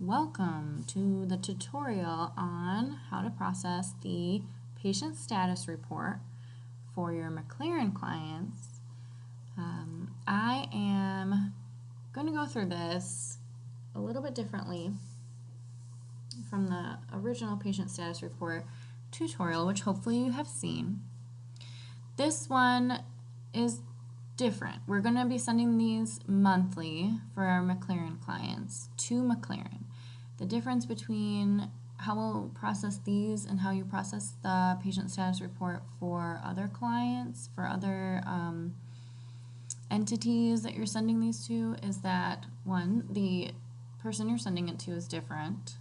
Welcome to the tutorial on how to process the patient status report for your McLaren clients. I am going to go through this a little bit differently from the original patient status report tutorial, which hopefully you have seen. This one is different. We're going to be sending these monthly for our McLaren clients to McLaren. The difference between how we'll process these and how you process the patient status report for other clients, for other entities that you're sending these to, is that one, the person you're sending it to is different.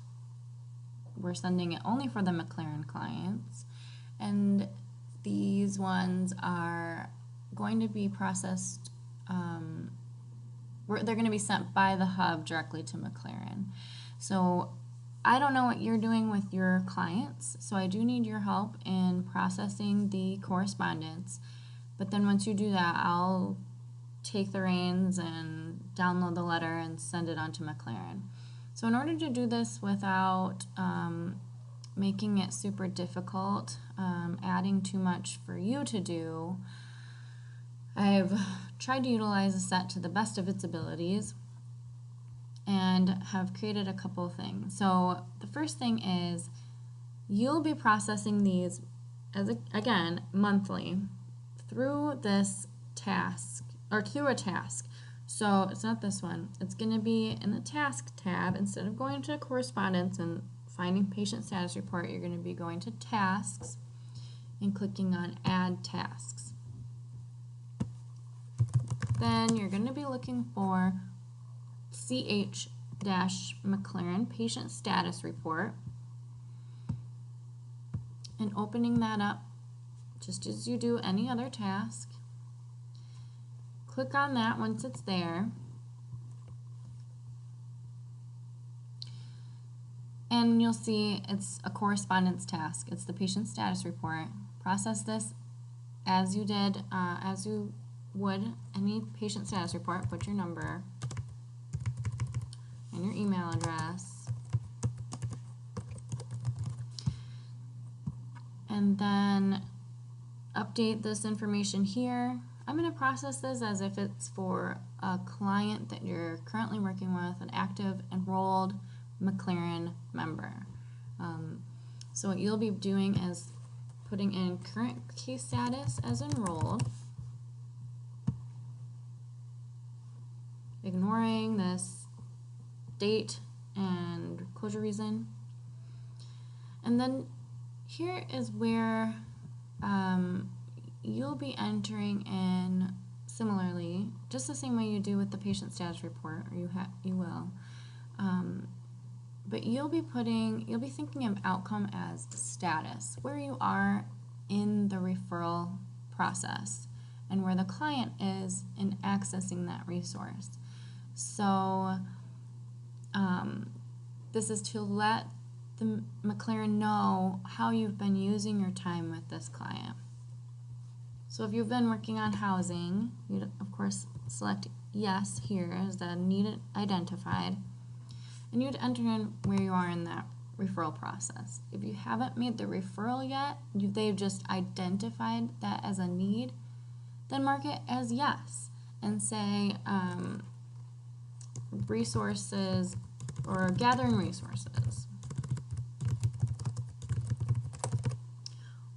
We're sending it only for the McLaren clients, and these ones are going to be processed, they're going to be sent by the hub directly to McLaren. So I don't know what you're doing with your clients, so I do need your help in processing the correspondence. But then once you do that, I'll take the reins and download the letter and send it on to McLaren. So in order to do this without making it super difficult, adding too much for you to do, I've tried to utilize a set to the best of its abilities and have created a couple of things. So the first thing is you'll be processing these again monthly through this task, or through a task. So it's not this one. It's going to be in the task tab. Instead of going to correspondence and finding patient status report, you're going to be going to tasks and clicking on add tasks. Then you're going to be looking for CH-McLaren patient status report and opening that up just as you do any other task. Click on that once it's there, and you'll see it's a correspondence task. It's the patient status report. Process this as you did, as you would any patient status report. Put your number and your email address, and then update this information here. I'm going to process this as if it's for a client that you're currently working with, an active enrolled McLaren member. So what you'll be doing is putting in current case status as enrolled, ignoring this date and closure reason. And then here is where you'll be entering in similarly, just the same way you do with the patient status report, or you will. But you'll be thinking of outcome as status, where you are in the referral process and where the client is in accessing that resource. So this is to let the McLaren know how you've been using your time with this client. So if you've been working on housing, you'd of course select yes here as the need identified, and you'd enter in where you are in that referral process. If you haven't made the referral yet, they've just identified that as a need, then mark it as yes and say resources or gathering resources,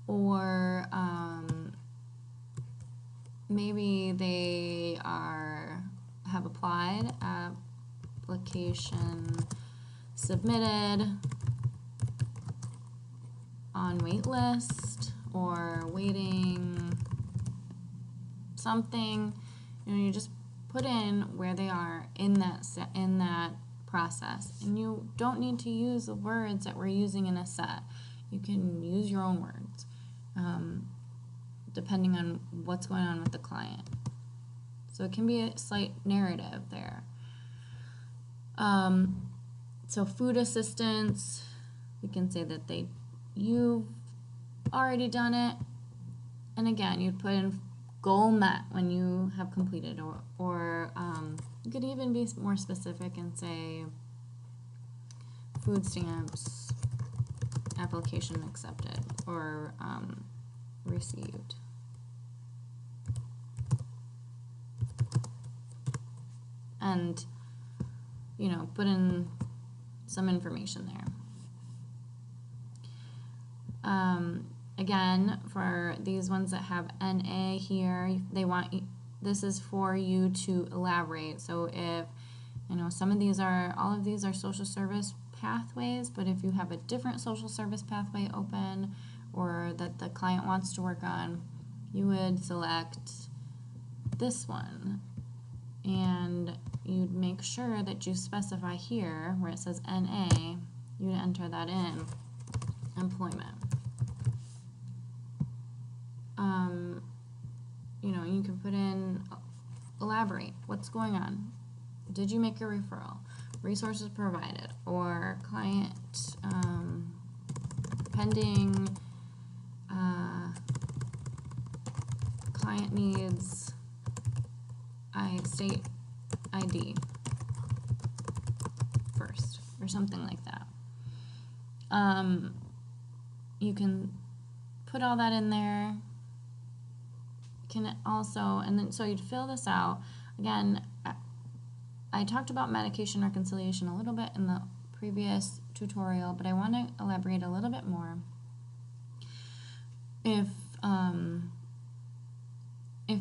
or maybe they have applied, application submitted, on wait list, or waiting something. You just put in where they are in that process, and you don't need to use the words that we're using in a set. You can use your own words, depending on what's going on with the client. So it can be a slight narrative there. So food assistance, we can say that you've already done it, and again, you'd put in goal met when you have completed, or you could even be more specific and say food stamps application accepted or received. And, you know, put in some information there. Again, for these ones that have NA here, they want, this is for you to elaborate. So if, you know, some of these are, all of these are social service pathways, but if you have a different social service pathway open or that the client wants to work on, you would select this one. And you'd make sure that you specify here where it says NA, you'd enter that in, employment. You know, you can put in, elaborate, what's going on? Did you make a referral? Resources provided, or client pending, client needs state ID first, or something like that. You can put all that in there. Can also, and then so you'd fill this out. Again, I talked about medication reconciliation a little bit in the previous tutorial, but I want to elaborate a little bit more. If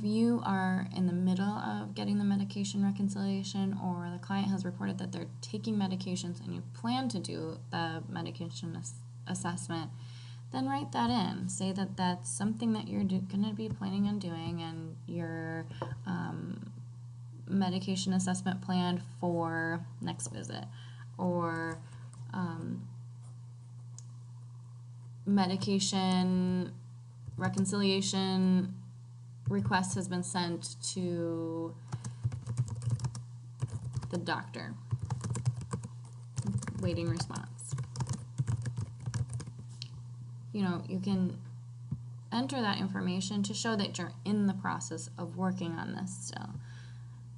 you are in the middle of getting the medication reconciliation, or the client has reported that they're taking medications and you plan to do the medication assessment, then write that in. Say that that's something that you're going to be planning on doing, and your medication assessment planned for next visit, or medication reconciliation request has been sent to the doctor, waiting response. You know, you can enter that information to show that you're in the process of working on this still.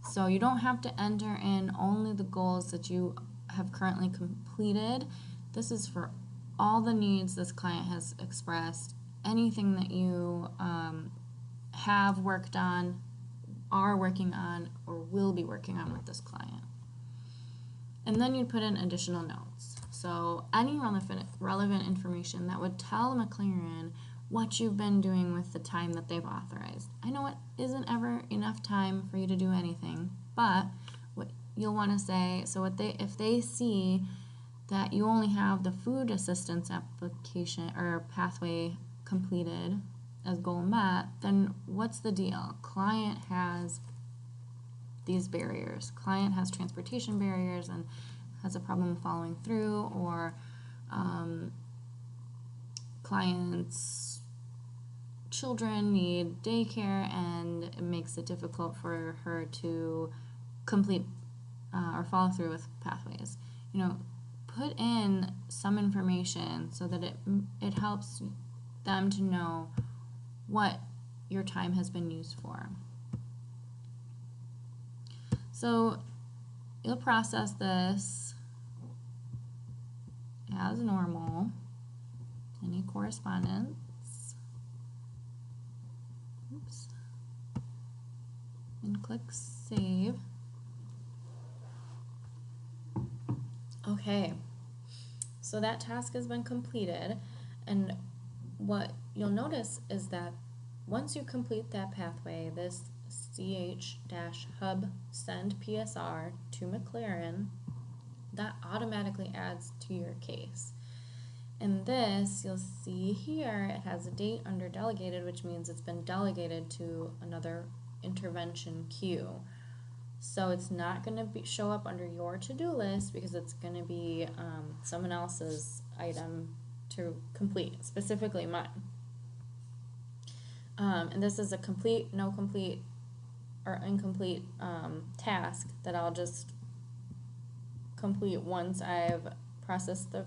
So you don't have to enter in only the goals that you have currently completed. This is for all the needs this client has expressed, anything that you have worked on, are working on, or will be working on with this client. And then you'd put in additional notes. So any relevant information that would tell McLaren what you've been doing with the time that they've authorized. I know it isn't ever enough time for you to do anything, but what you'll want to say, so if they see that you only have the food assistance application or pathway completed as goal met, then what's the deal? Client has these barriers. Client has transportation barriers and has a problem following through, or client's children need daycare and it makes it difficult for her to complete or follow through with pathways. You know, put in some information so that it helps them to know what your time has been used for. So you'll process this as normal. Any correspondence. Oops. And click save. Okay, so that task has been completed, and what you'll notice is that once you complete that pathway, this ch-hub send PSR to McLaren, that automatically adds to your case. And this, you'll see here, it has a date under delegated, which means it's been delegated to another intervention queue. So it's not going to show up under your to-do list because it's going to be someone else's item to complete, specifically mine. And this is a complete, no complete, or incomplete task that I'll just complete once I've processed the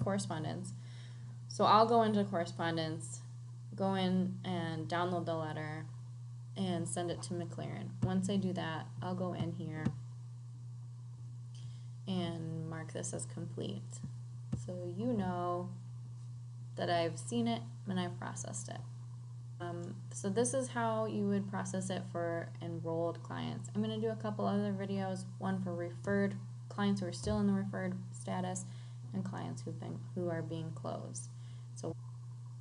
correspondence. So I'll go into correspondence, go in and download the letter, and send it to McLaren. Once I do that, I'll go in here and mark this as complete. so you know that I've seen it and I've processed it. So this is how you would process it for enrolled clients. I'm going to do a couple other videos, one for referred clients who are still in the referred status and clients who are being closed. So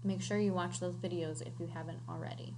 make sure you watch those videos if you haven't already.